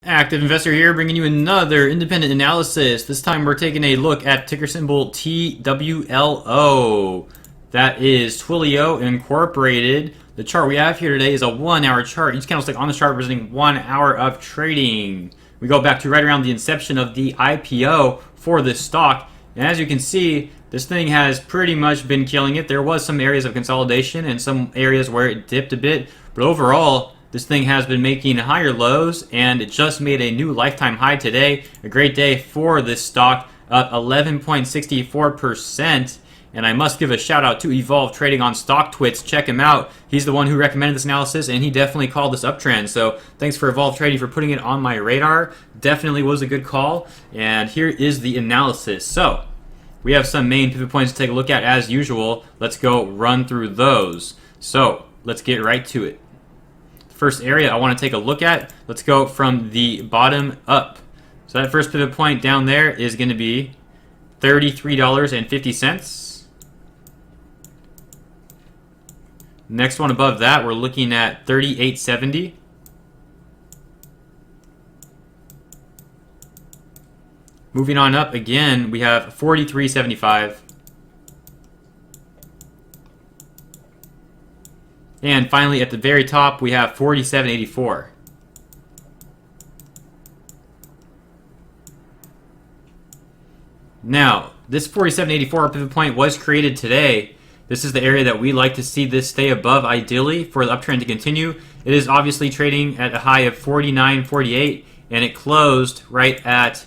Active Investor here, bringing you another independent analysis. This time we're taking a look at ticker symbol TWLO. That is Twilio Incorporated. The chart we have here today is a 1 hour chart. Each candlestick on the chart representing 1 hour of trading. We go back to right around the inception of the IPO for this stock. And as you can see, this thing has pretty much been killing it. There was some areas of consolidation and some areas where it dipped a bit. But overall, this thing has been making higher lows, and it just made a new lifetime high today. A great day for this stock, up 11.64%. And I must give a shout out to Evolve Trading on StockTwits. Check him out. He's the one who recommended this analysis, and he definitely called this uptrend. So thanks for Evolve Trading for putting it on my radar. Definitely was a good call. And here is the analysis. So we have some main pivot points to take a look at as usual. Let's go run through those. So let's get right to it. First area I want to take a look at, let's go from the bottom up. So that first pivot point down there is going to be $33.50. Next one above that, we're looking at $38.70. Moving on up again, we have $43.75. And finally, at the very top, we have $47.84. Now, this $47.84 pivot point was created today. This is the area that we like to see this stay above, ideally, for the uptrend to continue. It is obviously trading at a high of $49.48, and it closed right at,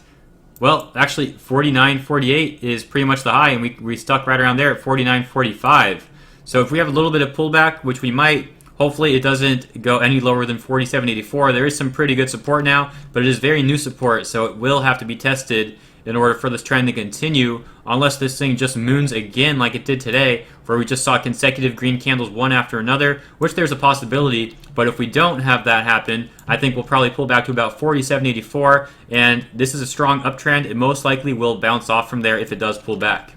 well, actually, $49.48 is pretty much the high, and we stuck right around there at $49.45. So if we have a little bit of pullback, which we might, hopefully it doesn't go any lower than $47.84. There is some pretty good support now, but it is very new support, so it will have to be tested in order for this trend to continue, unless this thing just moons again like it did today, where we just saw consecutive green candles one after another, which there's a possibility. But if we don't have that happen, I think we'll probably pull back to about $47.84, and this is a strong uptrend. It most likely will bounce off from there if it does pull back.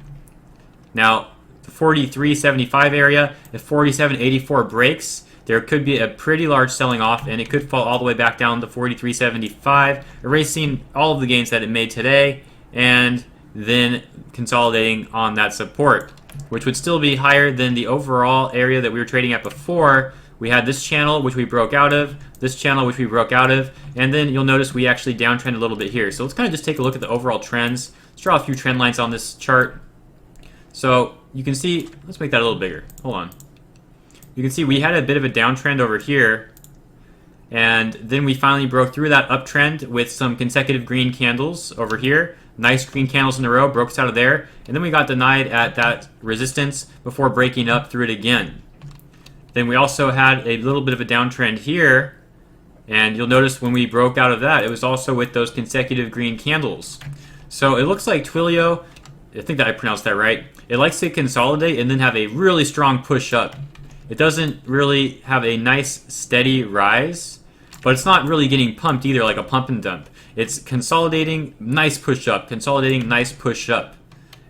Now, the $43.75 area, if $47.84 breaks, there could be a pretty large selling off, and it could fall all the way back down to $43.75, erasing all of the gains that it made today, and then consolidating on that support, which would still be higher than the overall area that we were trading at before. We had this channel, which we broke out of, this channel, which we broke out of, and then you'll notice we actually downtrend a little bit here. So let's kind of just take a look at the overall trends. Let's draw a few trend lines on this chart. So you can see, let's make that a little bigger. Hold on. You can see we had a bit of a downtrend over here, and then we finally broke through that uptrend with some consecutive green candles over here. Nice green candles in a row, broke us out of there, and then we got denied at that resistance before breaking up through it again. Then we also had a little bit of a downtrend here, and you'll notice when we broke out of that, it was also with those consecutive green candles. So it looks like Twilio, I think that I pronounced that right, it likes to consolidate and then have a really strong push up. It doesn't really have a nice steady rise, but it's not really getting pumped either like a pump and dump. It's consolidating, nice push up, consolidating, nice push up,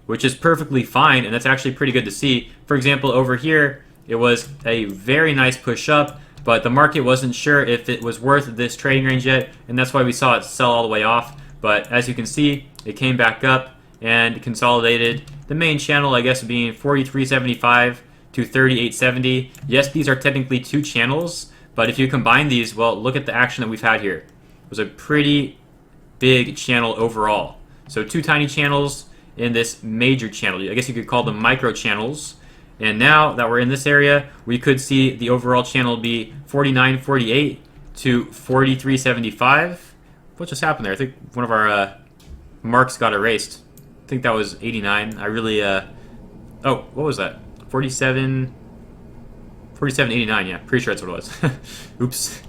which is perfectly fine, and that's actually pretty good to see. For example, over here, it was a very nice push up, but the market wasn't sure if it was worth this trading range yet, and that's why we saw it sell all the way off. But as you can see, it came back up and consolidated. The main channel, I guess, being $43.75 to $38.70. Yes, these are technically two channels, but if you combine these, well, look at the action that we've had here. It was a pretty big channel overall. So two tiny channels in this major channel. I guess you could call them micro channels. And now that we're in this area, we could see the overall channel be $49.48 to $43.75. What just happened there? I think one of our marks got erased. I think that was 89. I really, oh, what was that? 47.89, yeah, pretty sure that's what it was. Oops.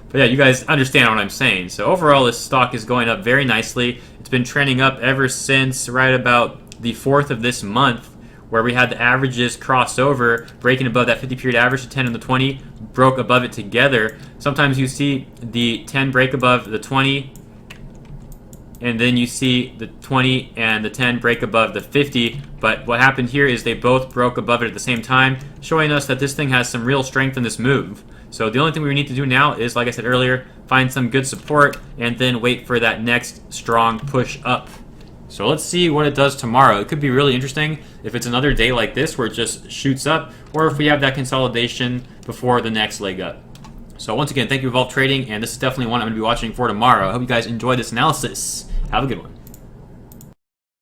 But yeah, you guys understand what I'm saying. So overall, this stock is going up very nicely. It's been trending up ever since right about the 4th of this month, where we had the averages cross over, breaking above that 50-period average, the 10 and the 20, broke above it together. Sometimes you see the 10 break above the 20, and then you see the 20 and the 10 break above the 50, but what happened here is they both broke above it at the same time, showing us that this thing has some real strength in this move. So the only thing we need to do now is, like I said earlier, find some good support and then wait for that next strong push up. So let's see what it does tomorrow. It could be really interesting if it's another day like this where it just shoots up, or if we have that consolidation before the next leg up. So once again, thank you, Evolve Trading, and this is definitely one I'm going to be watching for tomorrow. I hope you guys enjoyed this analysis. Have a good one.